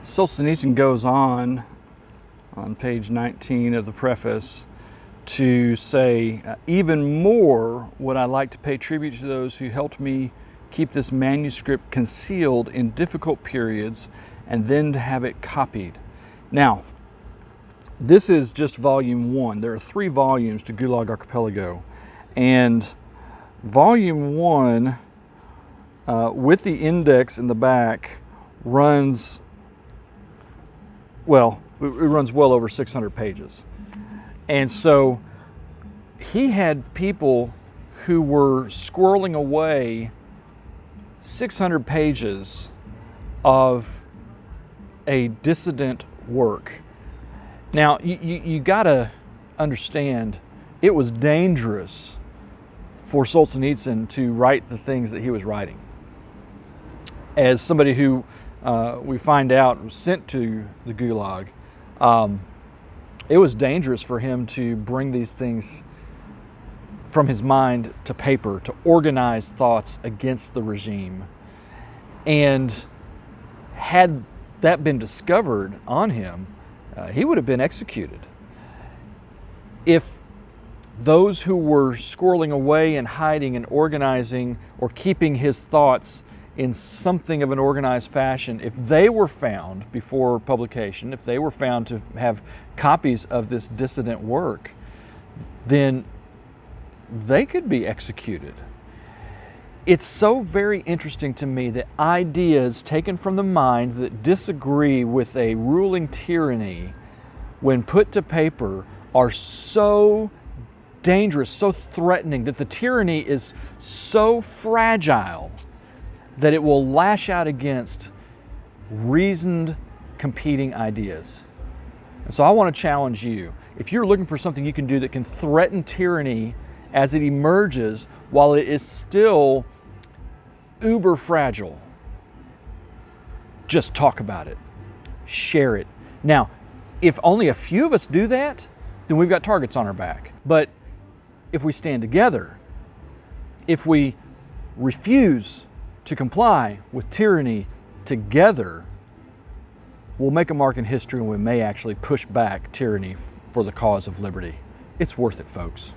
Solzhenitsyn goes on page 19 of the preface to say, even more would I like to pay tribute to those who helped me keep this manuscript concealed in difficult periods and then to have it copied. Now, this is just volume 1. There are 3 volumes to Gulag Archipelago, and volume 1 with the index in the back runs, well, it runs well over 600 pages. And so he had people who were squirreling away 600 pages of a dissident work. Now, you gotta understand, it was dangerous for Solzhenitsyn to write the things that he was writing. As somebody who we find out was sent to the Gulag, it was dangerous for him to bring these things from his mind to paper, to organize thoughts against the regime. And had that been discovered on him, he would have been executed. If those who were squirreling away and hiding and organizing or keeping his thoughts in something of an organized fashion, if they were found before publication, if they were found to have copies of this dissident work, then they could be executed. It's so very interesting to me that ideas taken from the mind that disagree with a ruling tyranny, when put to paper, are so dangerous, so threatening, that the tyranny is so fragile that it will lash out against reasoned competing ideas. And so I want to challenge you. If you're looking for something you can do that can threaten tyranny as it emerges while it is still uber fragile, just talk about it, share it. Now, if only a few of us do that, then we've got targets on our back. But if we stand together, if we refuse to comply with tyranny together, we'll make a mark in history, and we may actually push back tyranny for the cause of liberty. It's worth it, folks.